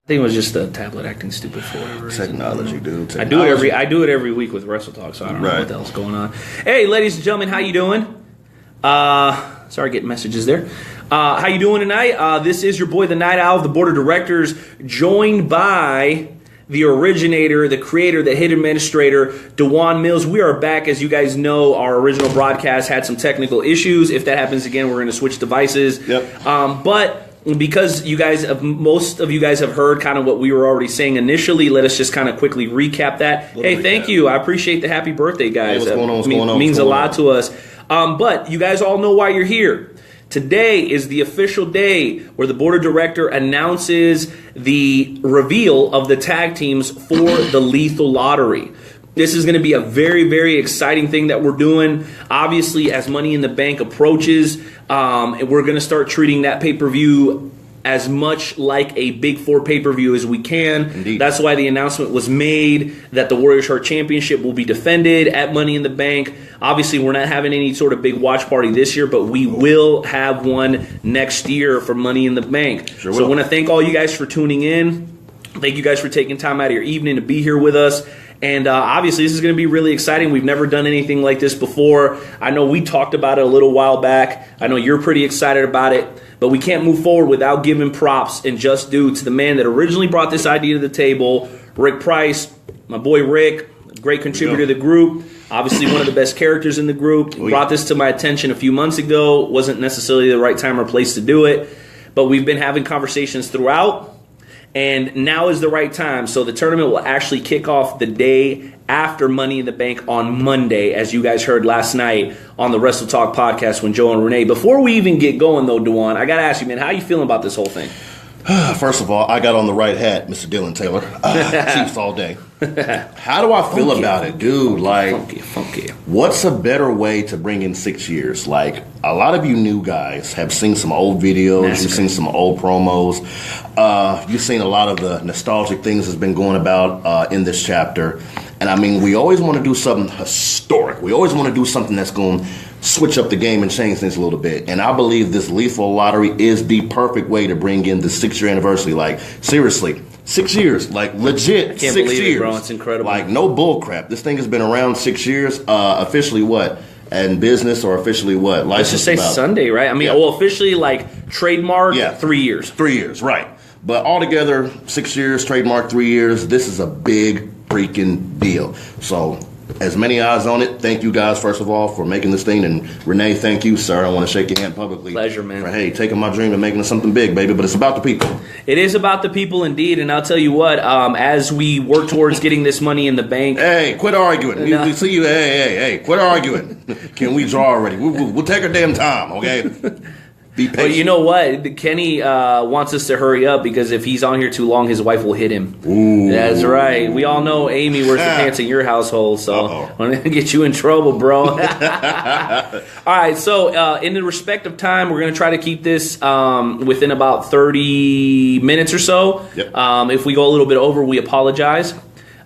think it was just the tablet acting stupid for whatever reason. Technology, dude. Technology. I do it every week with Wrestle Talk, so I don't know what the hell's going on. Hey, ladies and gentlemen, how you doing? Sorry, getting messages there. How you doing tonight? This is your boy, the Night Owl of the Board of Directors, joined by the originator, the creator, the hit administrator, DeJuan Mills. We are back. As you guys know, our original broadcast had some technical issues. If that happens again, we're going to switch devices. Yep. But because most of you guys have heard kind of what we were already saying initially, let us just kind of quickly recap that. Hey, thank you. I appreciate the happy birthday, guys. Hey, what's going on? What's going on? Means a lot to us. But you guys all know why you're here. Today is the official day where the board of directors announces the reveal of the tag teams for the Lethal Lottery. This is going to be a very, very exciting thing that we're doing. Obviously, as Money in the Bank approaches, we're going to start treating that pay-per-view as much like a Big Four pay-per-view as we can. Indeed. That's why the announcement was made that the Warriors Heart Championship will be defended at Money in the Bank. Obviously, we're not having any sort of big watch party this year, but we will have one next year for Money in the Bank. Sure so I will. want to thank all you guys for tuning in. Thank you guys for taking time out of your evening to be here with us. And obviously, this is going to be really exciting. We've never done anything like this before. I know we talked about it a little while back. I know you're pretty excited about it. But we can't move forward without giving props and just due to the man that originally brought this idea to the table, Rick Price, my boy Rick, great contributor to the group. Obviously, one of the best characters in the group. Brought this to my attention a few months ago. Wasn't necessarily the right time or place to do it. But we've been having conversations throughout. And now is the right time. So the tournament will actually kick off the day after Money in the Bank on Monday, as you guys heard last night on the Wrestle Talk podcast when Joe and Renee. Before we even get going, though, DeJuan, I got to ask you, man, how you feeling about this whole thing? First of all, I got on the right hat, Mr. Dylan Taylor. Chiefs all day. How do I feel about it, dude? Like, funky. What's a better way to bring in 6 years? Like, a lot of you new guys have seen some old videos, you've seen some old promos, you've seen a lot of the nostalgic things that's been going about in this chapter. And I mean, we always want to do something historic. We always want to do something that's going to switch up the game and change things a little bit. And I believe this Lethal Lottery is the perfect way to bring in the 6-year anniversary. Like, seriously, 6 years. Like, legit, 6 years. Can't believe it, bro. It's incredible. Like, no bull crap. This thing has been around 6 years. Officially what? In business, or officially what? Let's just say about Sunday, right? I mean, well, officially, like, trademark, 3 years. 3 years, right. But altogether, 6 years, trademark 3 years. This is a big freaking deal. So, as many eyes on it, thank you guys, first of all, for making this thing. And Renee, thank you, sir. I want to shake your hand publicly. Pleasure, man. For, hey, taking my dream and making it something big, baby. But it's about the people. It is about the people, indeed. And I'll tell you what, as we work towards getting this Money in the Bank. Hey, quit arguing. We see you. Hey, quit arguing. Can we draw already? We'll take our damn time, okay? Be patient. But you know what? Kenny wants us to hurry up because if he's on here too long, his wife will hit him. Ooh. That's right. We all know Amy wears the pants in your household, so I'm going to get you in trouble, bro. All right, so in the respect of time, we're going to try to keep this within about 30 minutes or so. Yep. If we go a little bit over, we apologize.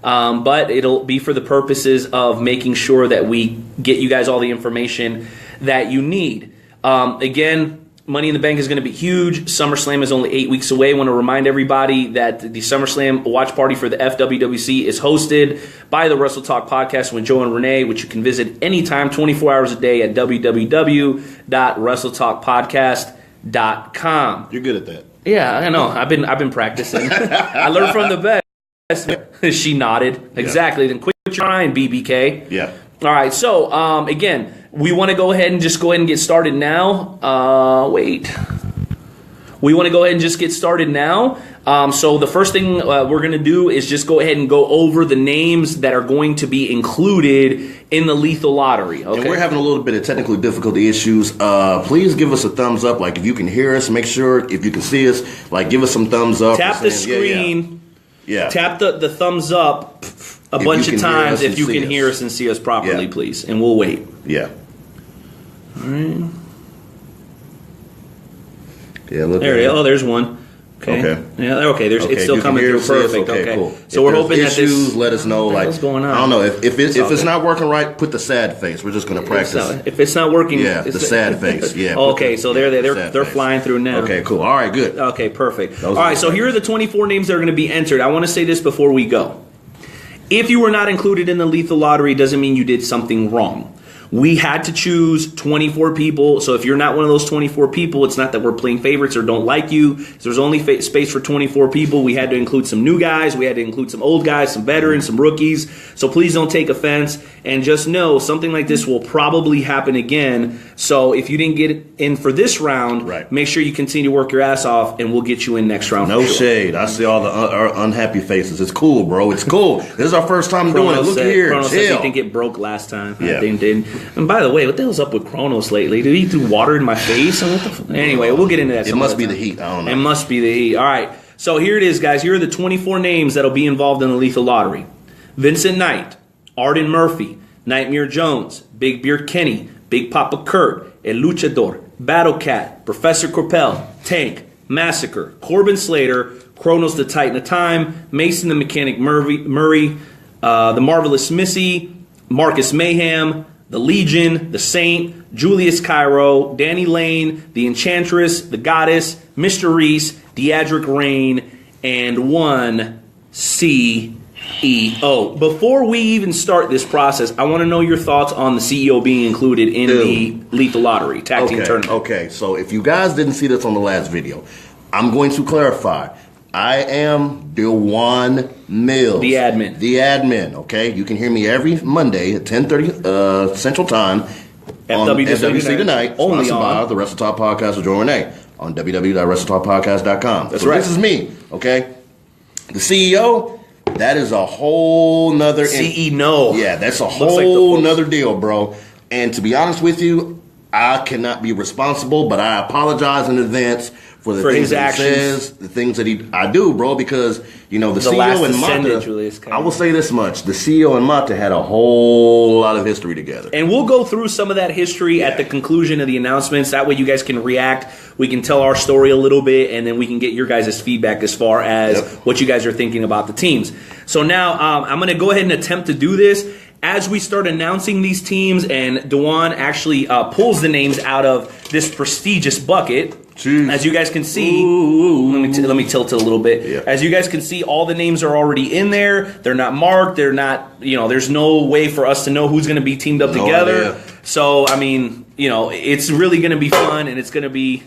But it'll be for the purposes of making sure that we get you guys all the information that you need. Again, Money in the Bank is going to be huge. SummerSlam is only 8 weeks away. I want to remind everybody that the SummerSlam watch party for the FWWC is hosted by the Wrestle Talk podcast with Joe and Renee, which you can visit anytime, 24 hours a day at www.wrestletalkpodcast.com. You're good at that. Yeah, I know. I've been practicing. I learned from the best. She nodded. Exactly. Then quit trying, BBK. Yeah. All right. So, again, we want to go ahead and get started now. We want to go ahead and just get started now. So the first thing we're going to do is just go ahead and go over the names that are going to be included in the Lethal Lottery. Okay. And we're having a little bit of technical difficulty issues. Please give us a thumbs up. Like, if you can hear us, make sure if you can see us, like, give us some thumbs up. Tap the screen. Yeah. Tap the thumbs up a bunch of times if you can hear us and see us properly, please. And we'll wait. Yeah. All right. Yeah, look there we go. Oh, there's one. Okay. Yeah. Okay. It's still you coming can through hear us. perfect. Okay. Cool. So if we're hoping that issues, this. let us know. Like, what's going on? I don't know if it's not working right. Put the sad face. We're just going to practice. If it's not working, the sad face. Yeah. Okay. So they're flying through now. Okay. Cool. All right. Good. Okay. Perfect. All right. So here are the 24 names that are going to be entered. I want to say this before we go. If you were not included in the lethal lottery, doesn't mean you did something wrong. We had to choose 24 people, so if you're not one of those 24 people, it's not that we're playing favorites or don't like you. There's only space for 24 people. We had to include some new guys. We had to include some old guys, some veterans, some rookies. So please don't take offense. And just know, something like this will probably happen again. So if you didn't get in for this round, make sure you continue to work your ass off, and we'll get you in next round. No shade. I see all the unhappy faces. It's cool, bro. It's cool. This is our first time doing it. Look here. Chronos says he didn't get broke last time. Yeah. Didn't. And by the way, what the hell's up with Kronos lately? Did he throw water in my face? Anyway, we'll get into that. It must be the heat. I don't know. It must be the heat. All right. So here it is, guys. Here are the 24 names that'll be involved in the lethal lottery. Vincent Knight, Arden Murphy, Nightmare Jones, Big Beer Kenny, Big Papa Kurt, El Luchador, Battle Cat, Professor Corpel, Tank, Massacre, Corbin Slater, Kronos the Titan of Time, Mason the Mechanic Murray, the Marvelous Missy, Marcus Mayhem, the Legion, the Saint, Julius Cairo, Danny Lane, the Enchantress, the Goddess, Mr. Reese, Deadric Rain, and one CEO. Before we even start this process, I want to know your thoughts on the CEO being included in the Lethal Lottery Tag Team Tournament. Okay, so if you guys didn't see this on the last video, I'm going to clarify. I am Dewan Mills. The admin. The admin, okay? You can hear me every Monday at 10:30 Central Time on FWWC Tonight, only sponsored by the Wrestle Talk Podcast with Joe Renee on www.wrestletalkpodcast.com. That's right. This is me, okay? The CEO, that is a whole nother... CEO. Yeah, that's a whole nother deal, bro. And to be honest with you, I cannot be responsible, but I apologize in advance for the things that he says, the things that I do, bro, because, the CEO and Mata, I will say this much, the CEO and Mata had a whole lot of history together. And we'll go through some of that history at the conclusion of the announcements. That way you guys can react. We can tell our story a little bit, and then we can get your guys' feedback as far as what you guys are thinking about the teams. So now I'm going to go ahead and attempt to do this. As we start announcing these teams, and Dewan actually pulls the names out of this prestigious bucket. Jeez. As you guys can see, let me tilt it a little bit. Yeah. As you guys can see, all the names are already in there. They're not marked. They're not, there's no way for us to know who's going to be teamed up together. Idea. So, it's really going to be fun, and it's going to be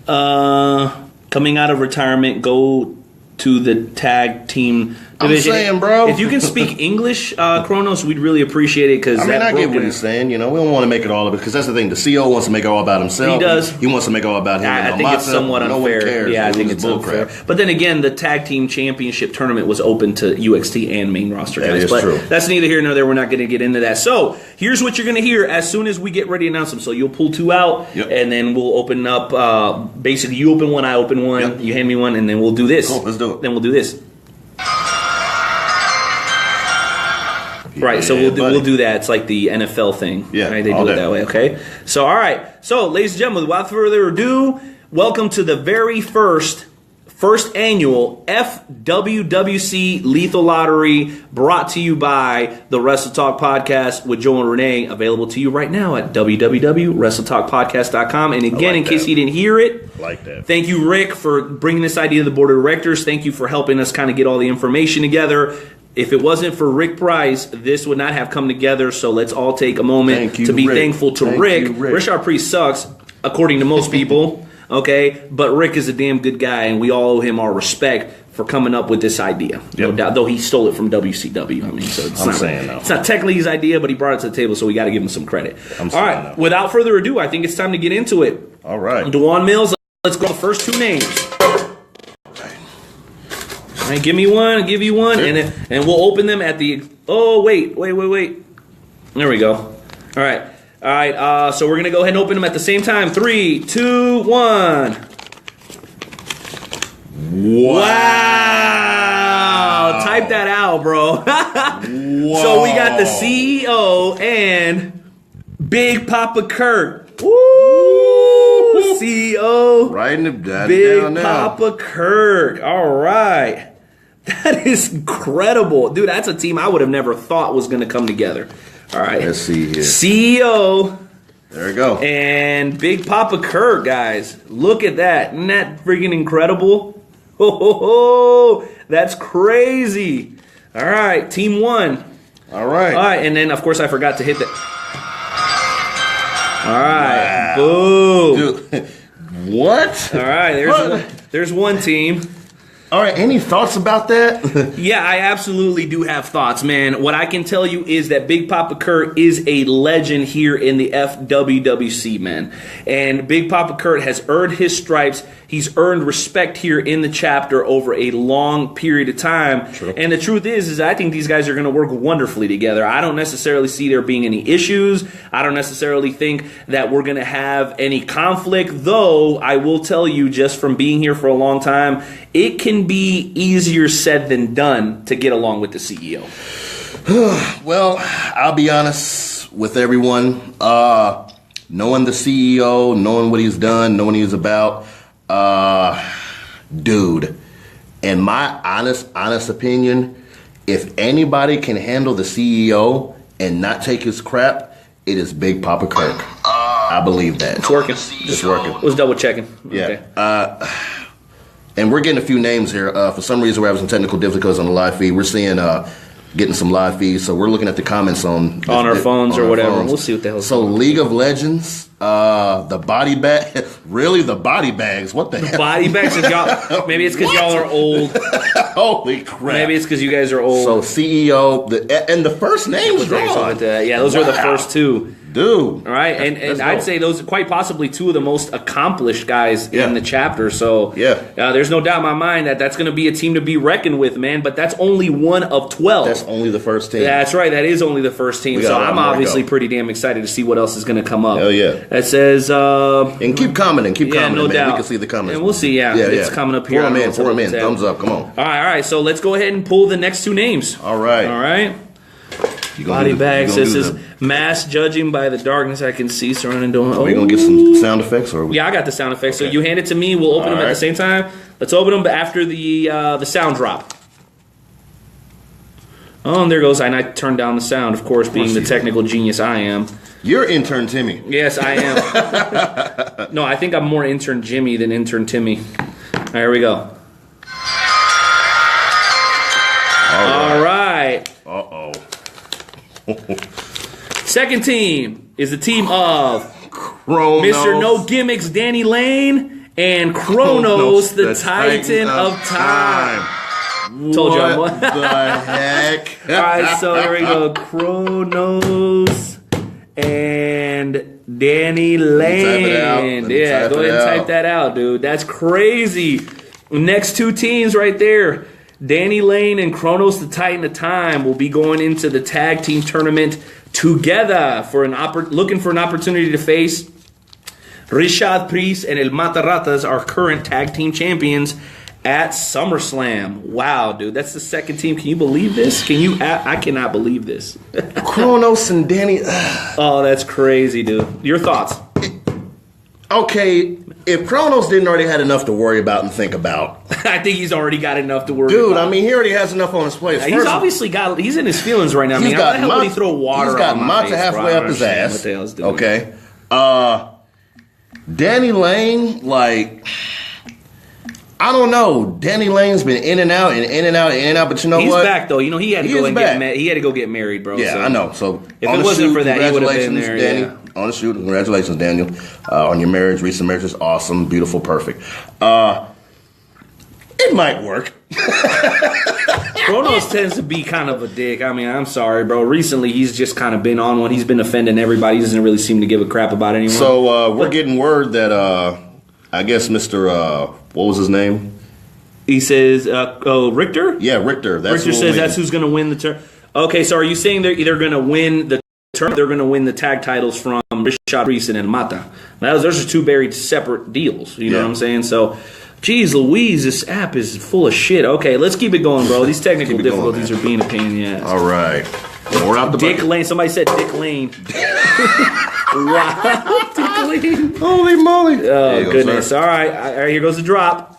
coming out of retirement, go to the tag team division. I'm saying, bro. If you can speak English, Kronos, we'd really appreciate it. Because I get what he's saying. We don't want to make it all about, because that's the thing. The CEO wants to make it all about himself. He does. He wants to make it all about him. I think it's somewhat unfair. No one cares. Yeah, I think it's unfair. But then again, the tag team championship tournament was open to UXT and main roster guys. That is true. That's neither here nor there. We're not going to get into that. So here's what you're going to hear as soon as we get ready to announce them. So you'll pull two out, and then we'll open up. Basically, you open one, I open one. You hand me one, and then we'll do this. Cool, let's do it. Then we'll do this. Right, so we'll do that. It's like the NFL thing. Yeah, right? They do it that way. Okay. So all right. So, ladies and gentlemen, without further ado, welcome to the very first annual FWWC Lethal Lottery, brought to you by the Wrestle Talk Podcast with Joe and Renee, available to you right now at www.wrestletalkpodcast.com. And again, in case you didn't hear it, thank you, Rick, for bringing this idea to the board of directors. Thank you for helping us kind of get all the information together. If it wasn't for Rick Price, this would not have come together. So let's all take a moment to be thankful to Rick. Richard Priest sucks, according to most people. Okay, but Rick is a damn good guy, and we all owe him our respect for coming up with this idea. No doubt, though he stole it from WCW. So it's not technically his idea, but he brought it to the table, so we got to give him some credit. All right, without further ado, I think it's time to get into it. All right, Dewan Mills. Let's go. The first two names. All right, give me one. I'll give you one, and we'll open them at the. Oh wait. There we go. All right. So we're going to go ahead and open them at the same time. 3, 2, 1. Wow. Type that out, bro. So we got the CEO and Big Papa Kurt. Woo! CEO. Writing it down Big now. Papa Kirk. All right. That is incredible. Dude, that's a team I would have never thought was going to come together. All right. Let's see here. CEO. There we go. And Big Papa Kirk, guys. Look at that. Isn't that freaking incredible? Oh, that's crazy. All right, team 1. All right. All right, and then, of course, I forgot to hit that. All right, Wow. boom. Dude, what? All right, there's one team. All right, any thoughts about that? Yeah, I absolutely do have thoughts, man. What I can tell you is that Big Papa Kurt is a legend here in the FWWC, man. And Big Papa Kurt has earned his stripes. He's earned respect here in the chapter over a long period of time. True. And the truth is I think these guys are going to work wonderfully together. I don't necessarily see there being any issues. I don't necessarily think that we're going to have any conflict, though I will tell you just from being here for a long time, it can be easier said than done to get along with the CEO. Well, I'll be honest with everyone. Knowing the CEO, knowing what he's done, knowing what he's about, dude, in my honest opinion, if anybody can handle the CEO and not take his crap, it is Big Papa Kirk. I believe that. It's working. It's working. Was double checking. Yeah. Okay. And we're getting a few names here. For some reason, we're having some technical difficulties on the live feed. We're seeing getting some live feeds, so we're looking at the comments on our phones on or our whatever. phones. We'll see what the hell's So going on. League of Legends, the body bag, really the body bags? What the hell? Body bags, y'all. Maybe it's because y'all are old. Holy crap! Maybe it's because you guys are old. So CEO, and the first name's Something drawn. like that. Yeah, those were the first two. Dude. All right, and Let's I'd go. say those are quite possibly two of the most accomplished guys Yeah. in the chapter. So Yeah. there's no doubt in my mind that that's going to be a team to be reckoned with, man. But that's only one of 12. That's only the first team. That's right. That is only the first team. We got So a lot I'm more to obviously go. pretty damn excited to see what else is going to come up. Hell yeah. That says, And keep commenting, yeah, no man. doubt. We can see the comments. And we'll see. Yeah, it's coming up here. Pour 'em I in, don't know pour 'em what's in. at. Thumbs up, come on. All right. So let's go ahead and pull the next two names. All right. All right. You gonna Body do the- bag you gonna says do this mass judging by the darkness I can see surrounding doing. Are we gonna get some sound effects or? Yeah, I got the sound effects. So Okay. you hand it to me. We'll open them at All the right. same time. Let's open them after the sound drop. Oh, and there goes. And I turned down the sound, of course, being the you did. technical genius I am. You're intern Timmy. Yes, I am. No, I think I'm more intern Jimmy than intern Timmy. All right, here we go. All right. Uh-oh. Second team is the team of Kronos. Mr. No Gimmicks, Danny Lane, and Kronos, the Titan of Time. Told you I'm What the heck? All right, so here we go. Kronos and Danny Lane. it out. Let me Yeah, type go it ahead and out. type that out, dude. That's crazy. Next two teams right there. Danny Lane and Kronos, the Titan of Time, will be going into the tag team tournament together for looking for an opportunity to face Rishad Priest and El Mataratas, our current tag team champions, at SummerSlam. Wow, dude, that's the second team. Can you believe this? I cannot believe this. Kronos and Danny. Oh, that's crazy, dude. Your thoughts? Okay, if Kronos didn't already had enough to worry about and think about, I think he's already got enough to worry dude, about. I mean, he already has enough on his plate. He's obviously he's in his feelings right now. I mean, how the hell would he throw water He's got on my Mata face, halfway bro? I up don't his understand ass. What the hell is doing? Okay. Danny Lane, like, I don't know. Danny Lane's been in and out and in and out and in and out, but you know He's what? back though. You know he had to He go is and back. he had to go get married, bro. Yeah, so. I know. So If on it the wasn't shoot, for that, he would have been congratulations, there, Danny. yeah. On the shoot, congratulations, Daniel, on your marriage. Recent marriage is awesome, beautiful, perfect. It might work. Kronos tends to be kind of a dick. I mean, I'm sorry, bro. Recently, he's just kind of been on one. He's been offending everybody. He doesn't really seem to give a crap about anyone. So we're getting word that I guess Mr. What was his name? He says, Richter? Yeah, Richter. That's Richter who will says win. that's who's going to win the turn. Okay, so are you saying they're either going to win the turn, they're going to win the tag titles from Rishad Priest and El Mata? Now, those are two very separate deals. You know Yeah. what I'm saying? So, geez Louise, this app is full of shit. Okay, let's keep it going, bro. These technical Keep it going, difficulties man. are being a pain in the ass. All right. More out the Dick bucket. Lane. Somebody said Dick Lane. Wow. Tickling. Holy moly. Oh, goodness. All right, here goes the drop.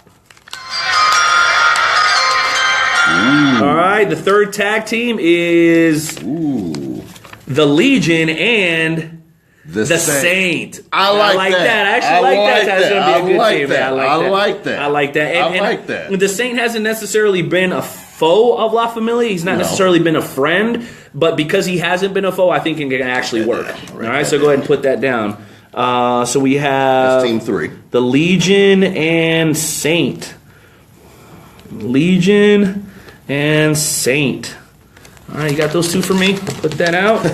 Ooh. All right, the third tag team is the Legion and the Saint. I like that. I actually like that. That's going to be a good team. That. I like that. I like that. The Saint hasn't necessarily been a foe of La Familia. He's not necessarily been a friend, but because he hasn't been a foe, I think it can actually work. All right, so go ahead and put that down. So we have That's team 3. The Legion and Saint. Legion and Saint. All right, you got those two for me? Put that out.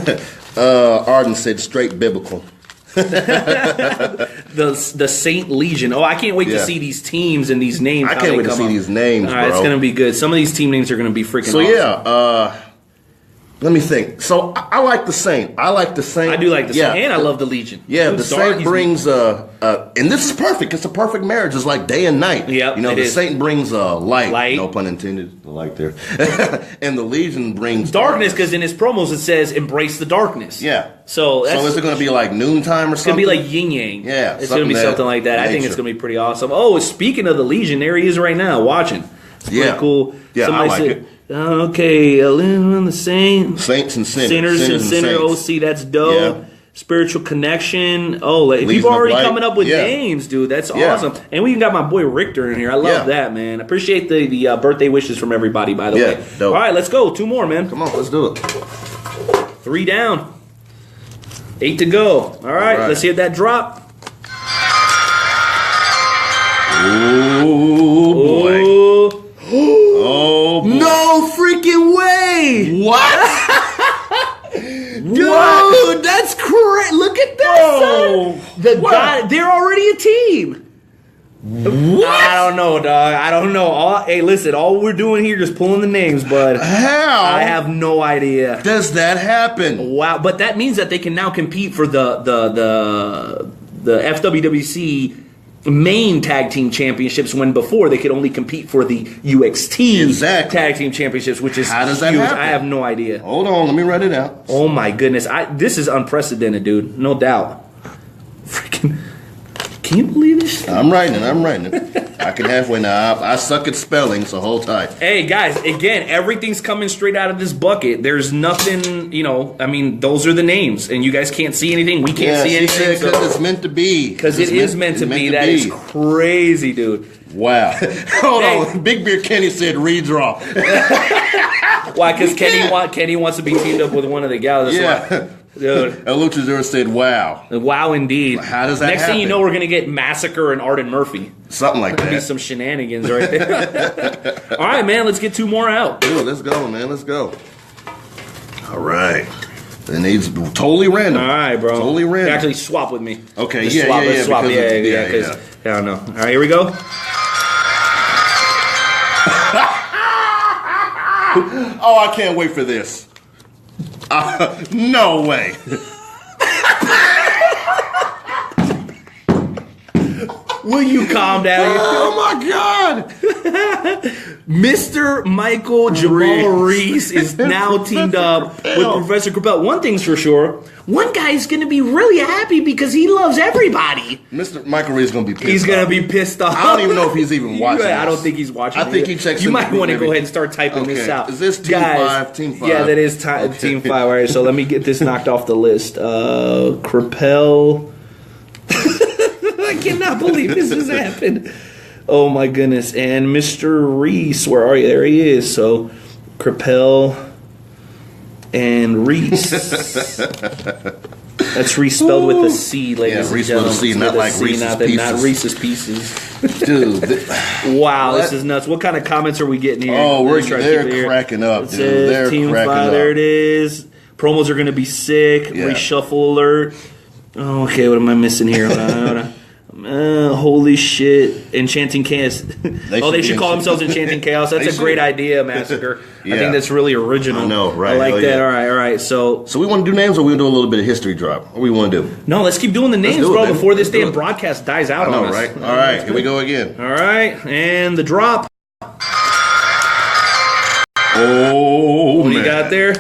Arden said straight biblical. the Saint Legion. Oh, I can't wait to see these teams and these names. I can't wait to see these names, All right, bro. it's going to be good. Some of these team names are going to be freaking awesome. Yeah, let me think. So I like the Saint. I like the Saint. I do like the Saint, and I love the Legion. Yeah, the Saint brings and this is perfect. It's a perfect marriage. It's like day and night. Yep, the Saint brings light. No pun intended. The light there. And the Legion brings darkness because in his promos it says embrace the darkness. Yeah. So is it going to be like noontime or something? It's going to be like yin yang. Yeah, it's going to be something like that. I think it's going to be pretty awesome. Oh, speaking of the Legion, there he is right now watching. It's pretty cool. Yeah, I like it. Okay, the Saints and sinners. Sinners and OC, that's dope. Yeah. Spiritual connection. Oh, people are already coming up with names, dude. That's awesome. And we even got my boy Richter in here. I love that, man. Appreciate the birthday wishes from everybody, by the way. Dope. All right, let's go. 2 more, man. Come on, let's do it. 3 down. 8 to go. All right, let's hit that drop. Oh, boy. Oh, boy. No freaking way! What? Dude, that's correct. Look at that, son. They're already a team. What? I don't know, dog. I don't know. Hey, listen, all we're doing here is pulling the names, but how? I have no idea. Does that happen? Wow, but that means that they can now compete for the FWWC main tag team championships when before they could only compete for the UXT tag team championships, which is how does that huge. happen? I have no idea. Hold on, let me write it out. Oh my goodness, this is unprecedented, dude. No doubt. Freaking, can you believe this? I'm writing it. I can halfway now. I suck at spelling, so hold tight. Hey guys, again, everything's coming straight out of this bucket. There's nothing, I mean, those are the names, and you guys can't see anything. We can't see anything. Because it's meant to be. Because it is meant to be. That is crazy, dude. Wow. Hold on. Big Beer Kenny said redraw. Why? Because Kenny wants to be teamed up with one of the gals. That's why. Dude. El Luchador said, wow. Wow, indeed. How does that Next happen? thing you know, we're going to get Massacre and Arden Murphy. Something like that. Be some shenanigans right there. All right, man, let's get 2 more out. Dude, let's go, man. Let's go. All right. And he's totally random. All right, bro. Totally random. Actually, swap with me. Okay, Let's yeah. Swap. Yeah. I don't know. All right, here we go. Oh, I can't wait for this. No way. Will you calm down? Oh my God. Mr. Michael Jamal Reese is now teamed up with Professor Capel. One thing's for sure. One guy's going to be really happy because he loves everybody. Mr. Michael Reese is going to be pissed off. He's going to be pissed off. I don't even know if he's even watching I don't think he's watching. I think he checks. You might want to go ahead and start typing this out. Is this Team 5? Team 5. Yeah, that is Team 5. All right, so let me get this knocked off the list. Crapel. I cannot believe this has happened. Oh my goodness. And Mr. Reese, where are you? There he is. So Crapel and Reese. That's Reese spelled with a C, ladies and gentlemen. Reese with a C, not like Reese's Pieces. Not Reese's Pieces. Dude. Wow, this is nuts. What kind of comments are we getting here? Oh, they're cracking up, dude. They're Team cracking 5, up. there it is. Promos are going to be sick. Yeah. Reshuffle alert. Oh, okay, what am I missing here? Holy shit. Enchanting Chaos. They should call themselves Enchanting Chaos. That's a great idea, Massacre. I think that's really original. I know, right? I like that. All right. So we want to do names, or we want to do a little bit of history drop? What do we want to do? No, let's keep doing the names, bro, before this damn broadcast dies out on us. Right? All right, here we go again. All right, and the drop. Oh, What do you got there?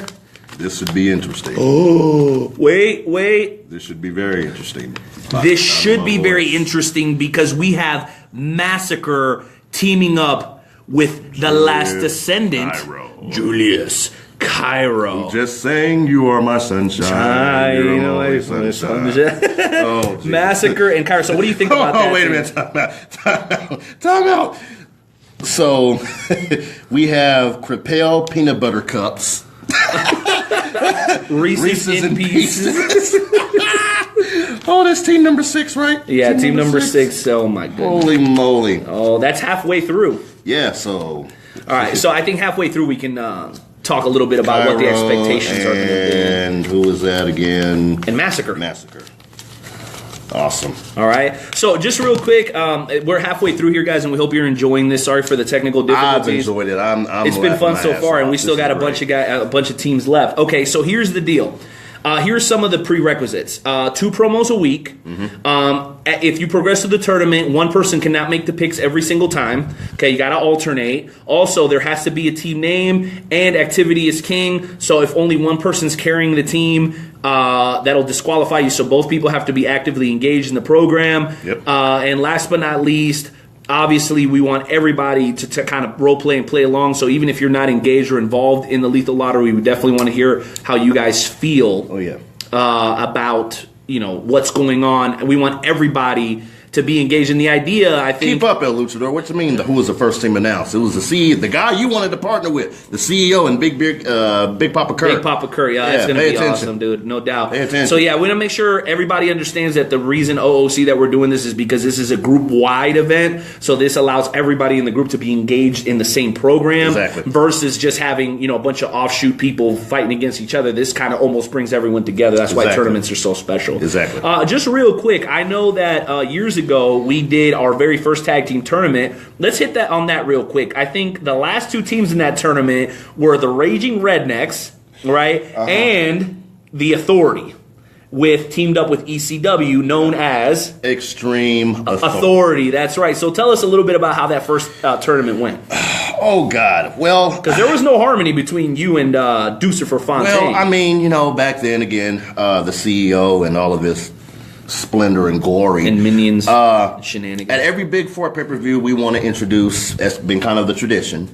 This should be interesting. Oh, wait. This should be very interesting. This should be very interesting because we have Massacre teaming up with the last descendant, Julius Cairo. Just saying, you are my sunshine. You know, my sunshine. Massacre and Cairo. So, what do you think about that? Oh, wait a minute. Time out. So, we have Crepel peanut butter cups. Reese's in pieces. Oh, that's team number 6, right? Yeah, team number 6. Oh, my goodness. Holy moly. Oh, that's halfway through. Yeah, so. All right, so I think halfway through we can talk a little bit about Cairo what the expectations are going to be. And who was that again? And Massacre. Awesome. All right. So just real quick, we're halfway through here, guys, and we hope you're enjoying this. Sorry for the technical difficulties. I've enjoyed it. It's been fun so far, and we still got a bunch of teams left. Okay, so here's the deal. Here's some of the prerequisites. 2 promos a week. Mm-hmm. If you progress to the tournament, one person cannot make the picks every single time. Okay, you got to alternate. Also, there has to be a team name, and activity is king. So if only one person's carrying the team, that'll disqualify you. So both people have to be actively engaged in the program. Yep. And last but not least, obviously, we want everybody to kind of role play and play along. So even if you're not engaged or involved in the Lethal Lottery, we definitely want to hear how you guys feel about what's going on. And we want everybody to be engaged in the idea. I think. Keep up, El Luchador. What you mean? Who was the first team announced? It was the CEO, the guy you wanted to partner with, the CEO and Big Papa Curry. Big Papa Curry. It's going to be awesome, dude. No doubt. Pay attention. So we want to make sure everybody understands that the reason OOC that we're doing this is because this is a group-wide event. So this allows everybody in the group to be engaged in the same program versus just having a bunch of offshoot people fighting against each other. This kind of almost brings everyone together. That's why tournaments are so special. Exactly. Just real quick, I know that years ago we did our very first tag team tournament. Let's hit that on that real quick. I think the last 2 teams in that tournament were the Raging Rednecks, right, and the Authority, teamed up with ECW, known as Extreme Authority. That's right. So tell us a little bit about how that first tournament went. Oh God! Well, because there was no harmony between you and Deucer Fontaine. Well, I mean, back then again, the CEO and all of this splendor and glory and minions shenanigans. At every Big Four pay-per-view, we want to introduce, that's been kind of the tradition,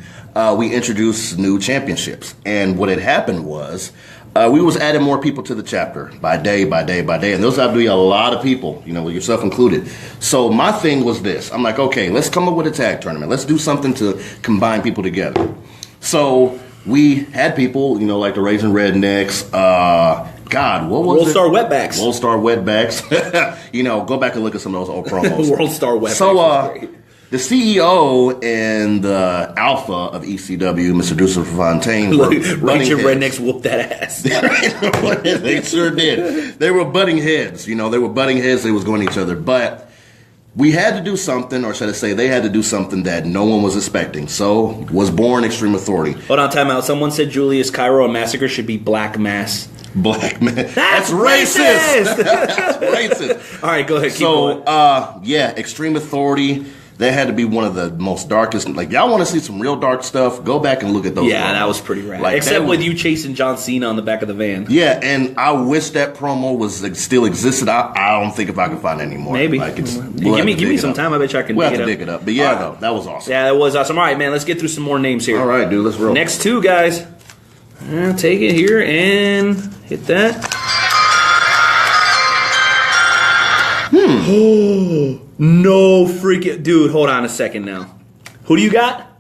we introduce new championships. And what had happened was we was adding more people to the chapter by day, and those have to be a lot of people, yourself included. So my thing was this. I'm like, okay, let's come up with a tag tournament. Let's do something to combine people together. So we had people, like the Raging Rednecks, God, what was World Star Wetbacks. World Star Wetbacks. Go back and look at some of those old promos. World Star Wetbacks. So, the CEO and the alpha of ECW, Mr. Deucer Fontaine, Raging Rednecks whooped that ass. They sure did. They were butting heads. They were butting heads. They was going at each other. But we had to do something, or should I say, they had to do something that no one was expecting. So, was born Extreme Authority. Hold on, time out. Someone said Julius Cairo and Massacre should be Black Mass. Black man. That's racist. That's racist. All right, go ahead. Keep going. Extreme Authority. They had to be one of the most darkest. Like, y'all want to see some real dark stuff? Go back and look at those. Yeah, promos. That was pretty rad. Except with you chasing John Cena on the back of the van. Yeah, and I wish that promo was still existed. I don't think if I can find it anymore. Maybe. Give me some time. I bet you I can we'll dig it up. But yeah, though, that was awesome. Yeah, that was awesome. All right, man, let's get through some more names here. All right, dude, let's roll. Next 2 guys. Take it here and hit that. No freaking... Dude, hold on a second now. Who do you got?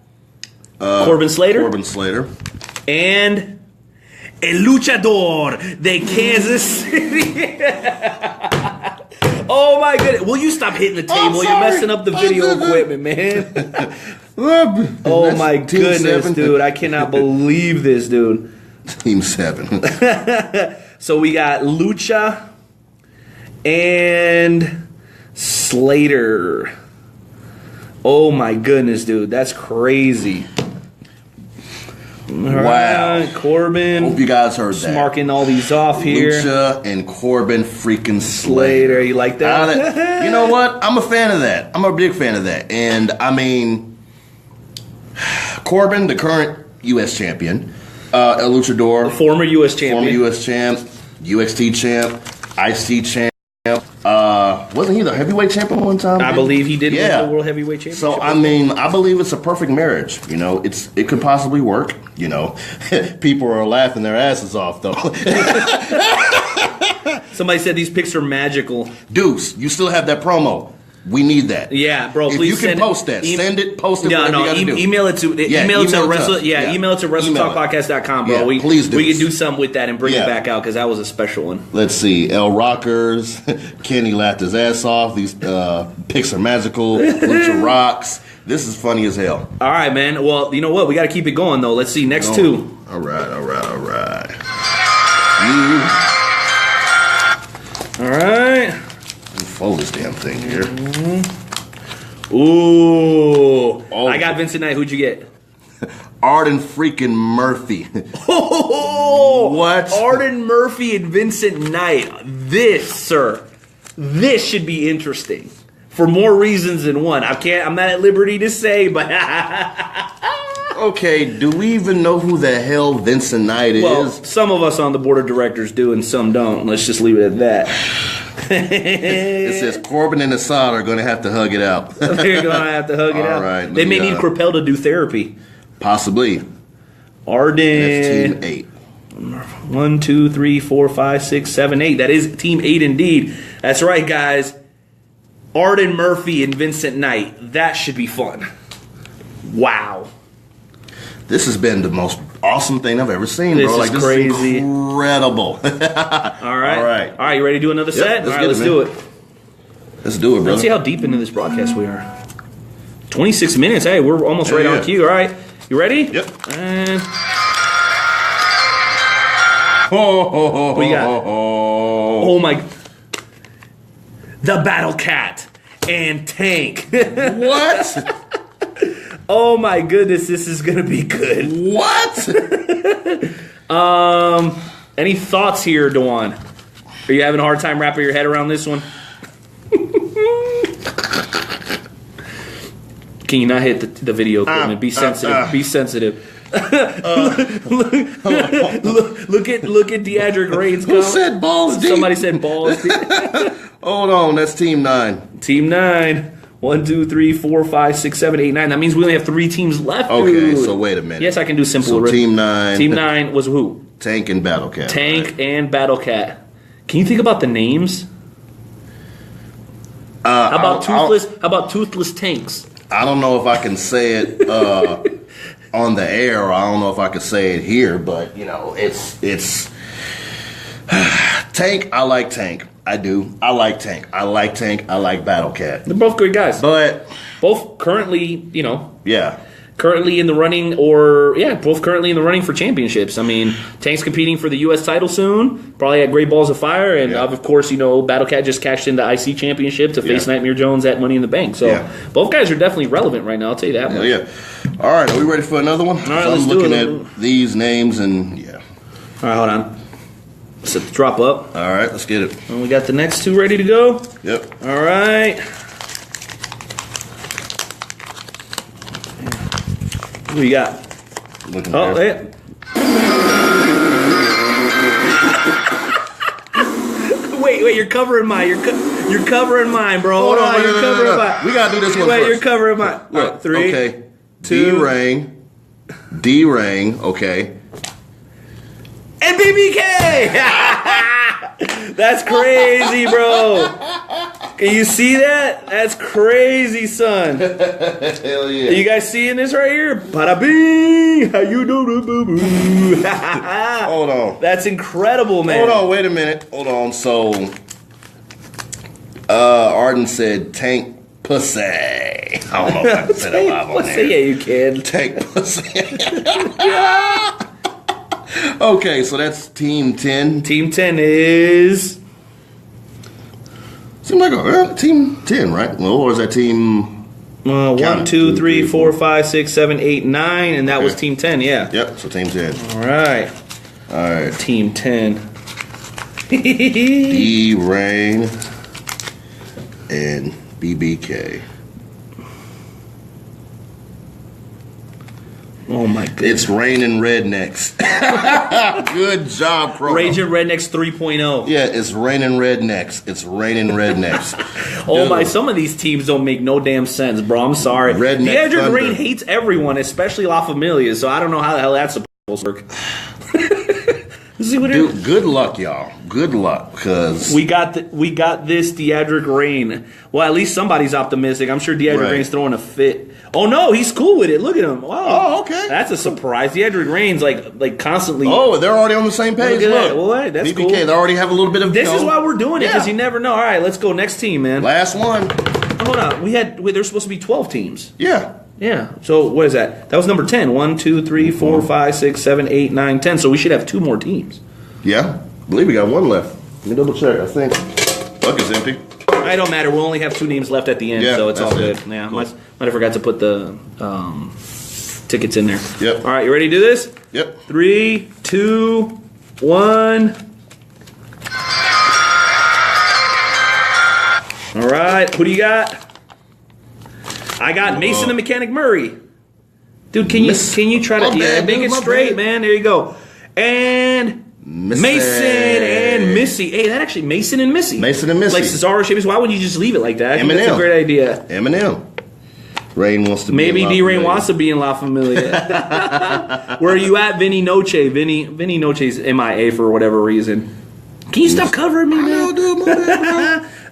Corbin Slater? Corbin Slater. And El Luchador de Kansas City. Oh, my goodness. Will you stop hitting the table? You're messing up the video equipment, man. Oh, my goodness, dude. I cannot believe this, dude. Team 7. So we got Lucha and Slater. Oh my goodness, dude. That's crazy. Wow. Right, Corbin. Hope you guys heard that. Marking all these off here. Lucha and Corbin freaking Slater. You like that? You know what? I'm a fan of that. I'm a big fan of that. And, I mean, Corbin, the current U.S. champion, El Luchador. Former U.S. champion. Former U.S. champ. UXT champ. IC champ. Wasn't he the heavyweight champion one time? I believe he did win the World Heavyweight Championship. So, I mean, I believe it's a perfect marriage. You know, it could possibly work. You know, people are laughing their asses off, though. Somebody said these pics are magical. Deuce, you still have that promo. We need that. Yeah, bro. If please you can post that, send it, post it. Email it to email it to WrestleTalkPodcast.com, bro. Yeah, please do. We can do something with that and bring it back out because that was a special one. Let's see, El Rockers, Kenny laughed his ass off. These pics are magical. Lucha rocks. This is funny as hell. All right, man. Well, you know what? We got to keep it going though. Let's see next two. All right. All right. Fold this damn thing here. Ooh. Oh. I got Vincent Knight. Who'd you get? Arden freaking Murphy. What? Arden Murphy and Vincent Knight. This should be interesting for more reasons than one. I'm not at liberty to say, but okay, do we even know who the hell Vincent Knight is? Well, some of us on the board of directors do and some don't. Let's just leave it at that. It says Corbin and Assad are going to have to hug it out. They're going to have to hug it out. Right, they may need Corbell to do therapy. Possibly. Arden. That's team 8. 1, 2, 3, 4, 5, 6, 7, 8. That is team 8 indeed. That's right, guys. Arden Murphy and Vincent Knight. That should be fun. Wow. This has been the most awesome thing I've ever seen, this bro. Is crazy. This is incredible. All right. You ready to do another set? All right, let's do it. Let's do it, brother. Let's see how deep into this broadcast we are. 26 minutes. Hey, we're almost right on cue. All right. You ready? Yep. And what you got? Oh, my. The Battle Cat and Tank. What? Oh my goodness, this is gonna be good. What? Any thoughts here, Dewan? Are you having a hard time wrapping your head around this one? Can you not hit the video equipment? Be sensitive. Be sensitive. Look at Deadric Reigns. Who said balls deep? Somebody said balls deep. Hold on, that's team 9. Team 9. 1, 2, 3, 4, 5, 6, 7, 8, 9. That means we only have 3 teams left. Okay, dude. so wait a minute. Yes, I can do simple. So team 9. Team 9 was who? Tank and Battle Cat. Tank and Battle Cat. Can you think about the names? How about toothless tanks? I don't know if I can say it on the air, or I don't know if I can say it here, but you know, it's Tank. I like Tank. I do. I like Tank. I like Tank. I like Battle Cat. They're both great guys. But both currently, currently in the running, both currently in the running for championships. I mean, Tank's competing for the U.S. title soon. Probably at Great Balls of Fire, and of course, Battle Cat just cashed in the IC championship to face Nightmare Jones at Money in the Bank. So both guys are definitely relevant right now. I'll tell you that much. Yeah. All right, are we ready for another one? All right, let's do it. I'm looking at these names and All right, hold on. Set the drop up. All right, let's get it. And we got the next 2 ready to go. Yep. All right. What do you got? Looking Wait, you're covering mine. You're covering mine, bro. Hold on, you're covering mine. We gotta do this one Wait, first. you're covering mine. Look, 3, okay. 2, D-Ring, okay. And BBK! That's crazy, bro. Can you see that? That's crazy, son. Hell yeah. Are you guys seeing this right here? Bada bing! How you doing, boo-boo? Hold on. That's incredible, man. Hold on, wait a minute. Hold on. So, Arden said Tank Pussy. I don't know if I can say that live on there. Yeah, you can. Tank Pussy. Okay, so that's Team 10. Team 10 is... Seems like a Team 10, right? Well, or is that Team... 1, 2, 3, 4, 5, 6, 7, 8, 9, and that was Team 10, yeah. Yep, so Team 10. All right. Team 10. D-Rain and BBK. Oh, my goodness. It's raining rednecks. Good job, promo. Raging Rednecks 3.0. Yeah, it's raining rednecks. It's raining rednecks. Oh, my. Some of these teams don't make no damn sense, bro. I'm sorry. Redneck DeAndre Thunder. Green hates everyone, especially La Familia, so I don't know how the hell that's supposed to work. Dude, good luck, y'all. Good luck, because we got this Deadrick Rain. Well, at least somebody's optimistic. I'm sure Deadrick Rain's throwing a fit. Oh no, he's cool with it. Look at him. Wow. Oh, okay. That's a surprise. Deadrick Rain's like constantly. Oh, they're already on the same page. Look at that. Look. Well, that's BBK, cool. They already have a little bit of. This is why we're doing it, because you never know. All right, let's go next team, man. Last one. Hold on. There's supposed to be 12 teams. Yeah. Yeah. So what is that? That was number 10. 1, 2, 3, 4, 5, 6, 7, 8, 9, 10. So we should have 2 more teams. Yeah. I believe we got 1 left. Let me double check. I think bucket's empty. It don't matter. We'll only have 2 names left at the end, so it's all good. Yeah. Cool. Might have forgot to put the tickets in there. Yep. All right. You ready to do this? Yep. 3, 2, 1. All right. Who do you got? I got Mason the Mechanic Murray. Dude, can you try to make it straight, man? There you go. And Mason and Missy. Hey, that actually Mason and Missy. Mason and Missy. Like Cesaro Shapies. Why wouldn't you just leave it like that? I think Eminem. that's a great idea. Eminem. Rain wants to Maybe be D Rain wants to be in La Familia. Where are you at, Vinny Noche? Vinny Noche's MIA for whatever reason. Can you stop covering me, man? Dude,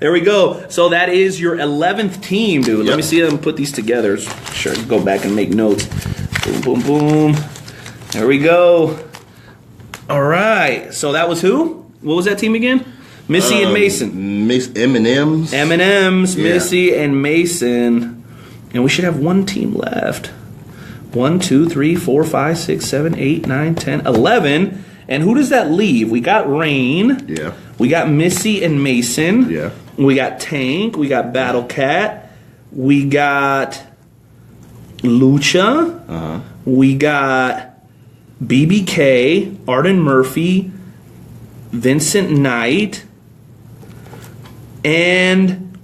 there we go. So that is your 11th team, dude. Let me see them put these together. Sure, go back and make notes. Boom, boom, boom. There we go. All right. So that was who? What was that team again? Missy and Mason. M&M's. M&M's, Missy and Mason. And we should have 1 team left. 1, 2, 3, 4, 5, 6, 7, 8, 9, 10, 11. And who does that leave? We got Rain. Yeah. We got Missy and Mason. Yeah. We got Tank. We got Battle Cat. We got Lucha. Uh-huh. We got BBK, Arden Murphy, Vincent Knight, and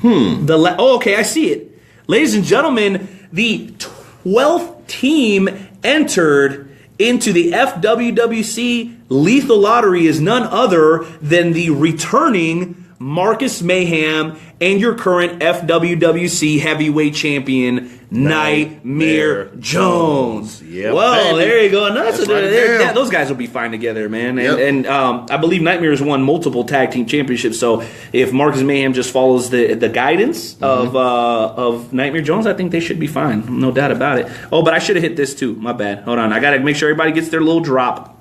okay, I see it. Ladies and gentlemen, the 12th team entered into the FWWC Lethal Lottery is none other than the returning Marcus Mayhem and your current FWWC heavyweight champion, Nightmare Jones. Yep, well, baby. there you go. No, Right those guys will be fine together, man. Yep. And I believe Nightmare has won multiple tag team championships. So if Marcus Mayhem just follows the guidance of Nightmare Jones, I think they should be fine. No doubt about it. Oh, but I should have hit this too. My bad. Hold on. I got to make sure everybody gets their little drop.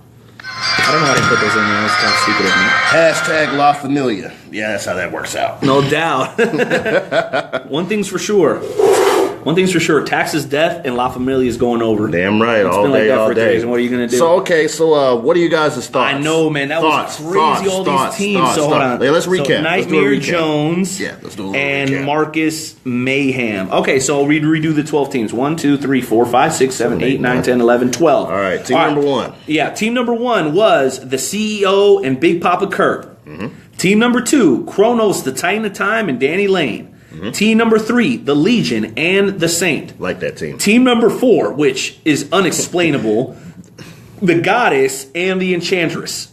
I don't know how to put those in there. That's kind of stupid of me. Hashtag La Familia. Yeah, that's how that works out. No doubt. One thing's for sure. Taxes, death, and La Familia is going over. Damn right. It's all been day, like that all for day. 3 days. And what are you going to do? So, what are you guys' thoughts? I know, man. That was crazy, all these teams. So, hold on. Hey, let's recap. So, Nightmare Jones let's do a little and recap. Marcus Mayhem. Okay, so I'll redo the 12 teams. 1, 2, 3, 4, 5, 6, 7, 8, 9, 10, 11, 12. All right, team number 1. Yeah, team number 1 was the CEO and Big Papa Kurt. Mm-hmm. Team number 2, Kronos, the Titan of Time, and Danny Lane. Mm-hmm. Team number 3, the Legion and the Saint. Like that team. Team number 4, which is unexplainable, the Goddess and the Enchantress.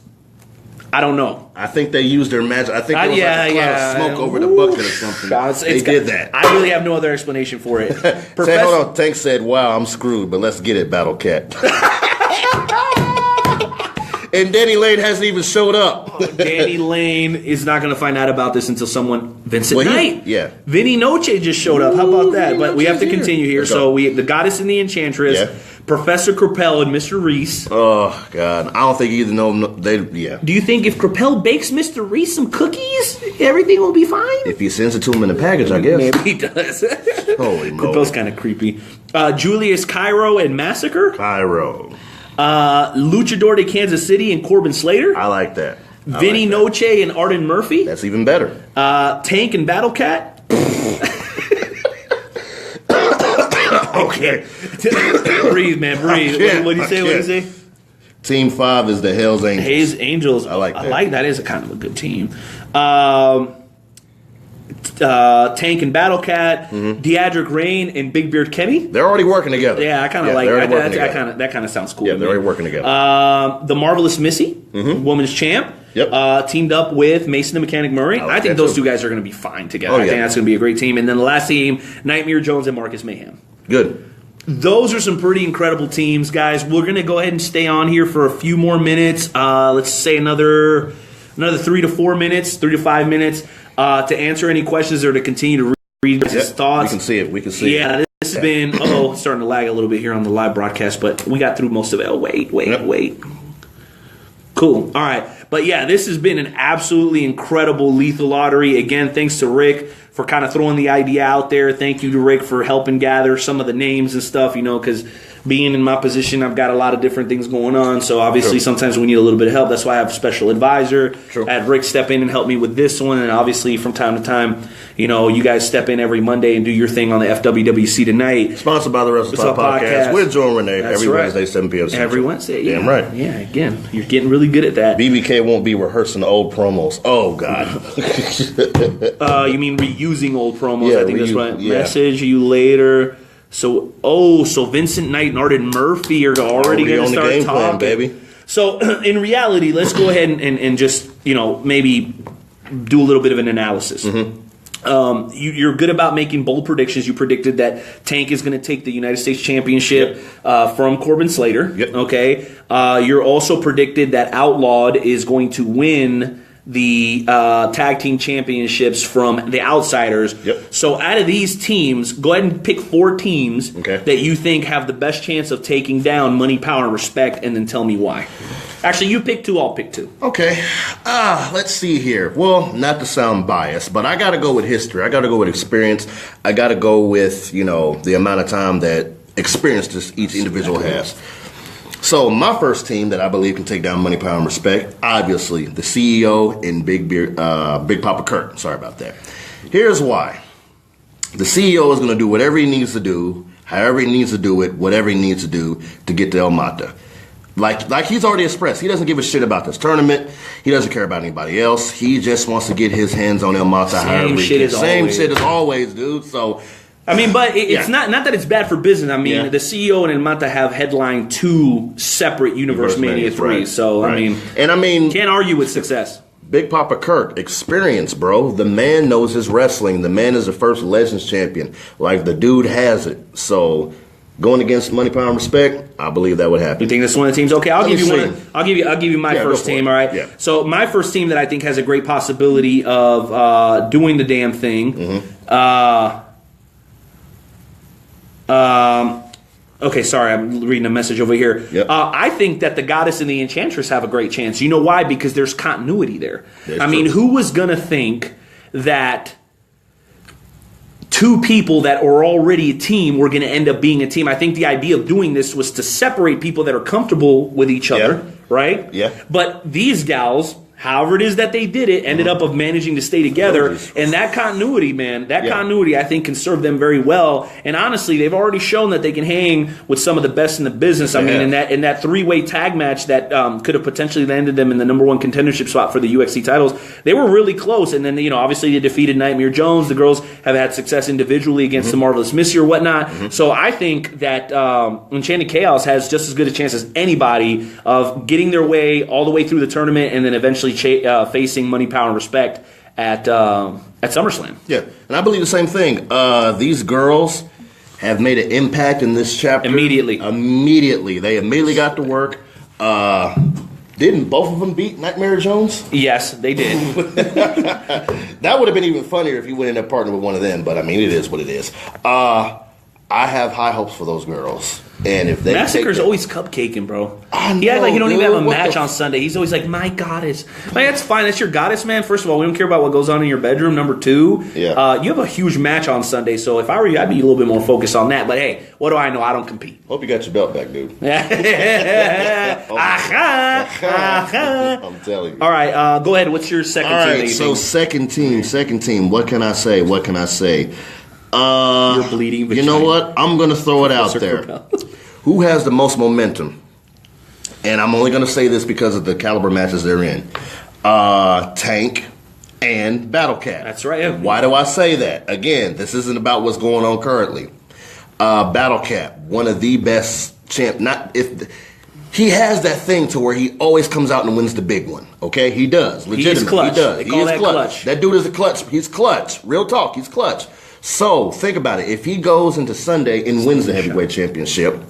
I don't know. I think they used their magic. I think there was like a cloud of smoke over the bucket or something. They did that. I really have no other explanation for it. Hold on. Tank said, "Wow, I'm screwed, but let's get it, Battle Cat." And Danny Lane hasn't even showed up. Danny Lane is not going to find out about this until Vincent Knight. Yeah. Vinny Noche just showed up. How about that? But we have to continue here. Let's So go. we have the Goddess and the Enchantress, Professor Crapel and Mr. Reese. Oh, God. I don't think either know. Do you think if Crapel bakes Mr. Reese some cookies, everything will be fine? If he sends it to him in a package, I guess. Maybe he does. Holy moly. Crapel's kind of creepy. Julius Cairo and Massacre. Cairo. Luchador de Kansas City and Corbin Slater. I like that. Vinny Noche and Arden Murphy. That's even better. Tank and Battle Cat. Okay. Breathe, man, breathe. What do you say? Team 5 is the Hells Angels. Hayes Angels. I like that. I like that. Is a kind of a good team. Tank and Battle Cat, Deadric Rain and Big Beard Kenny. They're already working together. Yeah, I kind of like that. That kind of sounds cool. Yeah, they're already working together. The Marvelous Missy, women's champ. Yep. Teamed up with Mason the Mechanic Murray. I think those two guys are going to be fine together. I think that's going to be a great team. And then the last team, Nightmare Jones and Marcus Mayhem. Good. Those are some pretty incredible teams, guys. We're going to go ahead and stay on here for a few more minutes. Let's say another 3 to 4 minutes, 3 to 5 minutes to answer any questions or to continue to read his thoughts. We can see it. Yeah, this has been, starting to lag a little bit here on the live broadcast, but we got through most of it. Oh, wait. Cool. All right. But yeah, this has been an absolutely incredible lethal lottery. Again, thanks to Rick for kind of throwing the idea out there. Thank you to Rick for helping gather some of the names and stuff, because being in my position, I've got a lot of different things going on. So obviously sometimes we need a little bit of help. That's why I have a special advisor. I had Rick step in and help me with this one. And obviously from time to time, you guys step in every Monday and do your thing on the FWWC Tonight. Sponsored by the Wrestle Talk Podcast. We're Joe and Renee every Wednesday, 7 p.m. Central. Every Wednesday, yeah. Damn right. Yeah, again, you're getting really good at that. BBK won't be rehearsing old promos. Oh, God. You mean reusing old promos? Yeah, I think that's right. Yeah. Message you later. So Vincent Knight and Arden Murphy are already going to start game talking. Plan, baby. So in reality, let's go ahead and just, maybe do a little bit of an analysis. You're good about making bold predictions. You predicted that Tank is going to take the United States Championship from Corbin Slater. Yep. Okay. You're also predicted that Outlawed is going to win the tag team championships from the Outsiders. Yep. So out of these teams, go ahead and pick 4 teams that you think have the best chance of taking down Money, Power, and Respect, and then tell me why. Actually, you pick 2, I'll pick 2. Okay. Let's see here. Well, not to sound biased, but I got to go with history. I got to go with experience. I got to go with, the amount of time that experience each individual has. So my first team that I believe can take down Money, Power, and Respect, obviously the CEO and Big Papa Kurt. Sorry about that. Here's why. The CEO is going to do whatever he needs to do, however he needs to do it, whatever he needs to do to get to El Mata. Like he's already expressed, he doesn't give a shit about this tournament. He doesn't care about anybody else. He just wants to get his hands on El Mata. Same shit as always, dude. So. But it's not that it's bad for business. The CEO and El Mata have headlined 2 separate Universe Mania 3s. Right. So, can't argue with success. Big Papa Kirk, experience, bro. The man knows his wrestling. The man is the first Legends champion. Like, the dude has it. So, going against Money, Power, and Respect, I believe that would happen. You think that's one of the teams? Okay, I'll give you my first team, all right? Yeah. So, my first team that I think has a great possibility of doing the damn thing, okay, sorry, I'm reading a message over here. Yep. I think that the Goddess and the Enchantress have a great chance. You know why? Because there's continuity there. That's true. Who was going to think that 2 people that are already a team were going to end up being a team? I think the idea of doing this was to separate people that are comfortable with each other, right? Yeah. But these gals, however it is that they did it, ended up of managing to stay together. And that continuity, man, continuity I think can serve them very well. And honestly, they've already shown that they can hang with some of the best in the business. In that 3-way tag match that could have potentially landed them in the number 1 contendership spot for the UXC titles, they were really close. And then, obviously they defeated Nightmare Jones. The girls have had success individually against the Marvelous Missy or whatnot. So I think that Enchanted Chaos has just as good a chance as anybody of getting their way all the way through the tournament and then eventually facing Money, Power, and Respect at SummerSlam. Yeah, and I believe the same thing. These girls have made an impact in this chapter. Immediately. They immediately got to work. Didn't both of them beat Nightmare Jones? Yes, they did. That would have been even funnier if you went in there partner with one of them, but it is what it is. I have high hopes for those girls. And if they Massacre's always cupcaking, bro. I know, he acts like he don't even have a what match on Sunday. He's always like, my goddess. That's fine. That's your goddess, man. First of all, we don't care about what goes on in your bedroom. Number 2, you have a huge match on Sunday. So if I were you, I'd be a little bit more focused on that. But hey, what do I know? I don't compete. Hope you got your belt back, dude. I'm telling you. All right, go ahead. What's your second team? All right, so second team. What can I say? You're bleeding vagina. You know what? I'm going to throw it out there. Who has the most momentum? And I'm only going to say this because of the caliber matches they're in. Tank and Battle Cat. That's right. Yeah. Why do I say that? Again, this isn't about what's going on currently. Battle Cat, one of the best he has that thing to where he always comes out and wins the big one. Okay, he does. Legitimately, He's clutch. He does. They call that clutch. That dude is a clutch. He's clutch. Real talk. He's clutch. So think about it. If he goes into Sunday and wins the heavyweight championship,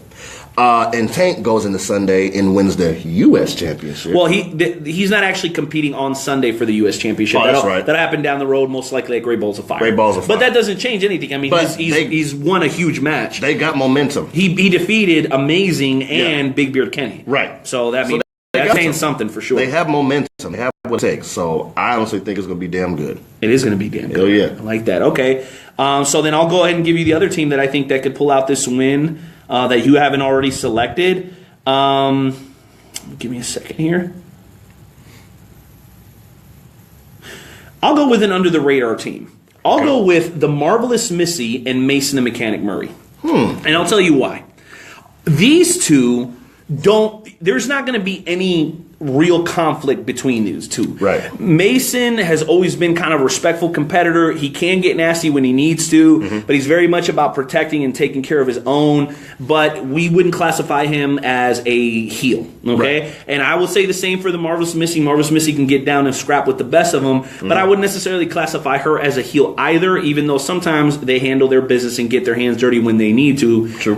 and Tank goes into Sunday and wins the U.S. championship. Well, he's not actually competing on Sunday for the U.S. championship. Oh, that's right. That happened down the road, most likely at Great Balls of Fire. Great Balls of Fire. But that doesn't change anything. I mean, he's won a huge match. They got momentum. He defeated Amazing and Big Beard Kenny. Right. So that means that's saying something for sure. They have momentum. They have what it takes. So I honestly think it's going to be damn good. It is going to be damn good. Hell yeah. I like that. Okay. So then I'll go ahead and give you the other team that I think that could pull out this win that you haven't already selected. Give me a second here. I'll go with an under-the-radar team. I'll go with the Marvelous Missy and Mason the Mechanic Murray. And I'll tell you why. These two there's not going to be any real conflict between these two. Right. Mason has always been kind of a respectful competitor. He can get nasty when he needs to, but he's very much about protecting and taking care of his own. But we wouldn't classify him as a heel, okay? Right. And I will say the same for the Marvelous Missy. Marvelous Missy can get down and scrap with the best of them, but I wouldn't necessarily classify her as a heel either, even though sometimes they handle their business and get their hands dirty when they need to. True.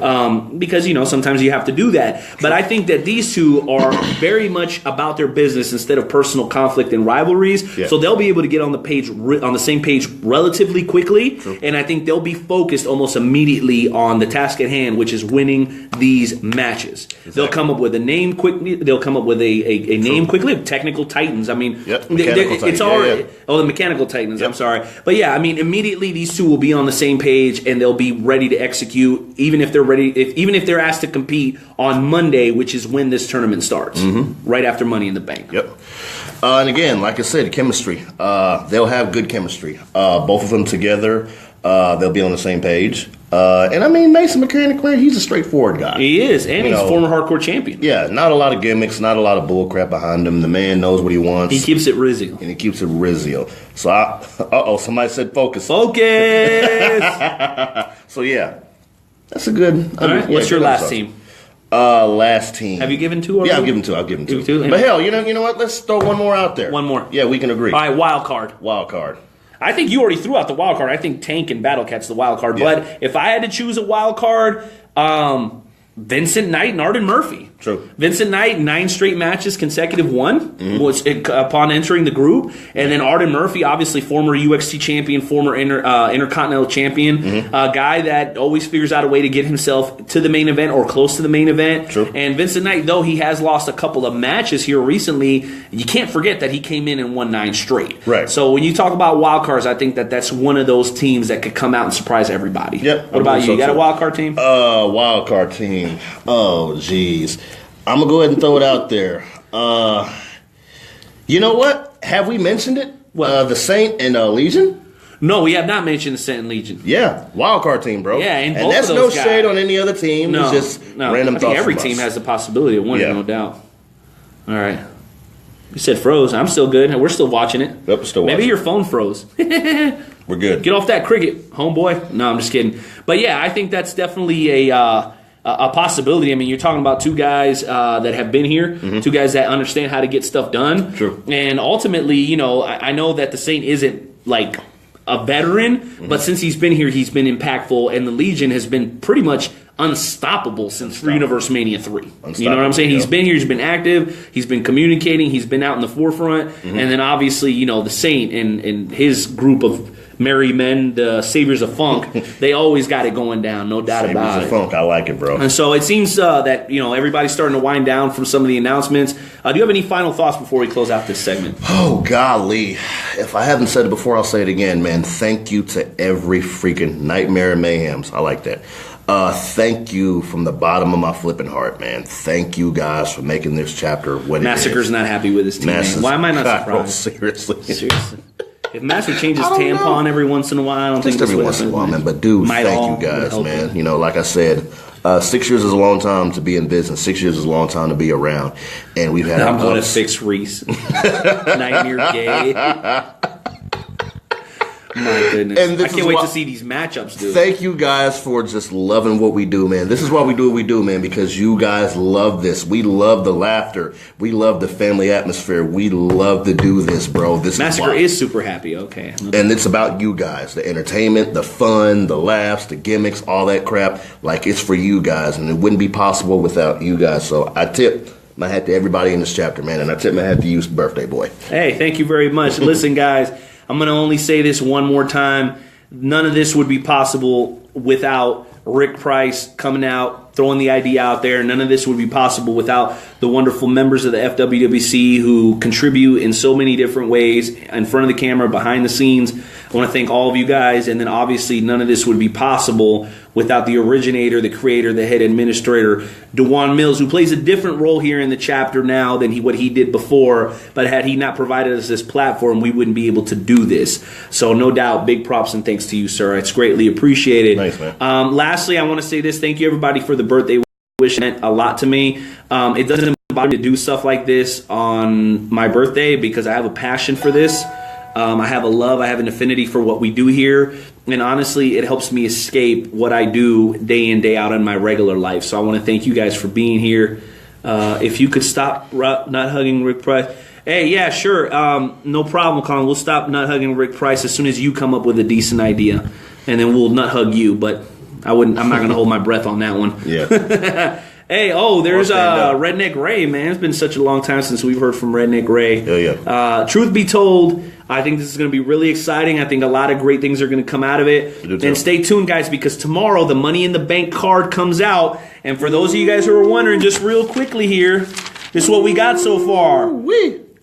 Because, sometimes you have to do that. True. But I think that these two are very much about their business instead of personal conflict and rivalries. Yeah. So they'll be able to get on the same page relatively quickly. True. And I think they'll be focused almost immediately on the task at hand, which is winning these matches. Exactly. They'll come up with a name quickly. They'll come up with a name quickly. Technical Titans. I mean, it's already the Mechanical Titans. Yep. I'm sorry, but yeah, I mean, immediately these two will be on the same page and they'll be ready to execute, even if they're asked to compete on Monday, which is when this tournament starts, right after Money in the Bank. Yep. And again, like I said, chemistry. They'll have good chemistry. Both of them together, they'll be on the same page. And I mean, Mason Mechanic, he's a straightforward guy. He is, and he's a former hardcore champion. Yeah, not a lot of gimmicks, not a lot of bullcrap behind him. The man knows what he wants. He keeps it Rizio. And he keeps it Rizio. So, somebody said focus. Focus! So, yeah, that's a good... All right, what's your last team? Last team. Have you given two already? Yeah, I've given two. But hell, you know what? Let's throw one more out there. One more. Yeah, we can agree. All right, wild card. Wild card. I think you already threw out the wild card. I think Tank and Battle Cat's the wild card. Yeah. But if I had to choose a wild card, Vincent Knight and Arden Murphy. True. Vincent Knight, 9 straight matches, consecutive one, which upon entering the group. And then Arden Murphy, obviously former UXT champion, former Intercontinental champion, guy that always figures out a way to get himself to the main event or close to the main event. True. And Vincent Knight, though he has lost a couple of matches here recently, you can't forget that he came in and won 9 straight. Right. So when you talk about wild cards, I think that that's one of those teams that could come out and surprise everybody. Yep. What about you? You got a wild card team? Wild card team. Oh, geez. I'm going to go ahead and throw it out there. You know what? Have we mentioned it? What? The Saint and Legion? No, we have not mentioned the Saint and Legion. Yeah, wild card team, bro. Yeah, and that's of no those shade guys. on any other team. No, it's just random I thoughts think every from team us. has the possibility of winning, no doubt. All right. You said froze. I'm still good. We're still watching it. Yep, still watching. Maybe your phone froze. We're good. Get off that cricket, homeboy. No, I'm just kidding. But yeah, I think that's definitely a possibility. I mean, you're talking about two guys that have been here, two guys that understand how to get stuff done. True. And ultimately, I know that the Saint isn't like a veteran, but since he's been here, he's been impactful, and the Legion has been pretty much unstoppable since Universe Mania 3. You know what I'm saying? He's been here, he's been active, he's been communicating, he's been out in the forefront, and then obviously, the Saint and his group of merry men, the saviors of funk, they always got it going down, no doubt about it. Saviors of funk, I like it, bro. And so it seems that everybody's starting to wind down from some of the announcements. Do you have any final thoughts before we close out this segment? Oh, golly. If I haven't said it before, I'll say it again, man. Thank you to every freaking Nightmare and Mayhems. I like that. Thank you from the bottom of my flipping heart, man. Thank you guys for making this chapter what Massacre's not happy with his team. Why am I not surprised? Seriously. If Master changes tampon every once in a while, I don't think every once in a while, man. But dude, thank you guys, man. Like I said, 6 years is a long time to be in business. 6 years is a long time to be around, and we've had. I'm going to fix Reese. Nightmare gay. My goodness. And I can't wait to see these matchups, dude. Thank you guys for just loving what we do, man. This is why we do what we do, man, because you guys love this. We love the laughter. We love the family atmosphere. We love to do this, bro. This Massacre is super happy. Okay. And it's about you guys. The entertainment, the fun, the laughs, the gimmicks, all that crap. Like, it's for you guys, and it wouldn't be possible without you guys. So I tip my hat to everybody in this chapter, man, and I tip my hat to you, birthday boy. Hey, thank you very much. Listen, guys, I'm going to only say this one more time. None of this would be possible without Rick Price coming out, throwing the idea out there. None of this would be possible without the wonderful members of the FWWC who contribute in so many different ways, in front of the camera, behind the scenes. I want to thank all of you guys, and then obviously none of this would be possible without the originator, the creator, the head administrator, DeJuan Mills, who plays a different role here in the chapter now than what he did before. But had he not provided us this platform, we wouldn't be able to do this. So no doubt, big props and thanks to you, sir. It's greatly appreciated. Nice, man. Lastly, I want to say this. Thank you, everybody, for the birthday wish. It meant a lot to me. It doesn't bother me to do stuff like this on my birthday because I have a passion for this. I have a love, I have an affinity for what we do here, and honestly, it helps me escape what I do day in, day out in my regular life. So I want to thank you guys for being here. If you could stop not hugging Rick Price. Hey, yeah, sure, no problem, Colin. We'll stop not hugging Rick Price as soon as you come up with a decent idea, and then we'll not hug you, but I'm not going to hold my breath on that one. Yeah. Hey, there's Redneck Ray, man. It's been such a long time since we've heard from Redneck Ray. Yeah. Truth be told, I think this is going to be really exciting. I think a lot of great things are going to come out of it. And stay tuned, guys, because tomorrow the Money in the Bank card comes out. And for those of you guys who are wondering, just real quickly here, this is what we got so far.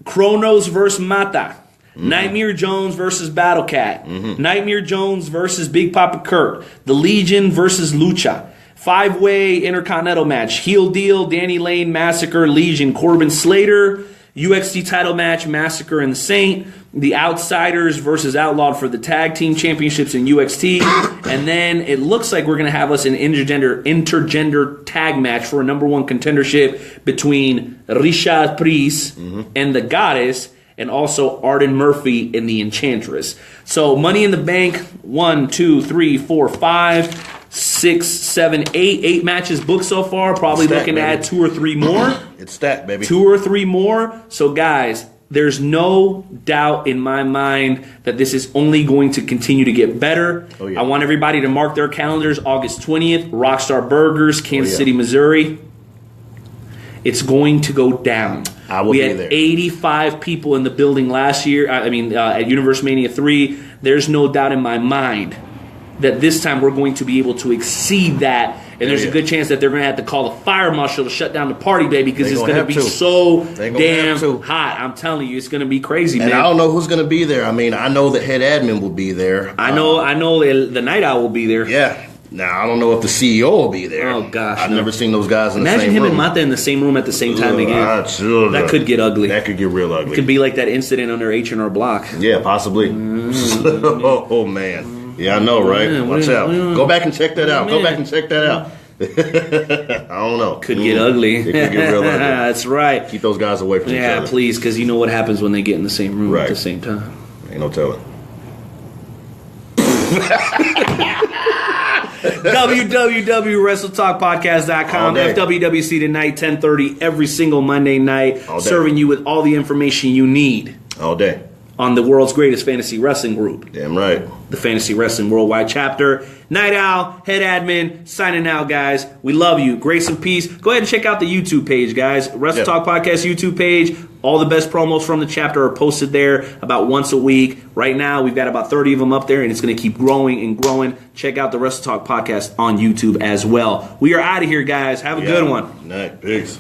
Kronos versus Mata. Nightmare Jones versus Battle Cat. Nightmare Jones versus Big Papa Kurt. The Legion versus Lucha. 5-way Intercontinental match. Heel Deal, Danny Lane, Massacre, Legion, Corbin Slater. UXT title match, Massacre and the Saint. The Outsiders versus Outlawed for the Tag Team Championships in UXT. And then it looks like we're going to have us an intergender tag match for a #1 contendership between Richard Priest and the Goddess, and also Arden Murphy and the Enchantress. So Money in the Bank, 1, 2, 3, 4, 5, 6, 7, 8 matches booked so far. Probably Stacked, looking to baby. add 2 or 3 more. It's stacked, baby. 2 or 3 more. So guys, there's no doubt in my mind that this is only going to continue to get better. Oh, yeah. I want everybody to mark their calendars. August 20th, Rockstar Burgers, Kansas City, Missouri. It's going to go down. I will we be had there. 85 people in the building last year. At Universe Mania 3. There's no doubt in my mind that this time we're going to be able to exceed that. And there's a good chance that they're going to have to call a fire marshal to shut down the party, baby, because it's going to be so damn hot. I'm telling you, it's going to be crazy, and man. I don't know who's going to be there. I mean, I know the head admin will be there. I know the Night Owl will be there. Yeah. Now, I don't know if the CEO will be there. Oh, gosh. I've never seen those guys in the same room. Imagine him and Mata in the same room at the same time again. That could get ugly. That could get real ugly. It could be like that incident under H&R Block. Yeah, possibly. Oh, man. Yeah, I know, right? Man, Watch out. Go back and check that out. Man. Go back and check that out. I don't know. Could get ugly. It could get real ugly. That's right. Keep those guys away from each other. Yeah, please, because you know what happens when they get in the same room at the same time. Ain't no telling. www.wrestletalkpodcast.com. FWWC tonight, 10:30 every single Monday night, serving you with all the information you need. All day. On the world's greatest fantasy wrestling group. Damn right. The Fantasy Wrestling Worldwide Chapter. Night Owl, head admin, signing out, guys. We love you. Grace and peace. Go ahead and check out the YouTube page, guys. Wrestle Talk Podcast YouTube page. All the best promos from the chapter are posted there about once a week. Right now, we've got about 30 of them up there, and it's going to keep growing and growing. Check out the Wrestle Talk Podcast on YouTube as well. We are out of here, guys. Have a good one. Night. Peace.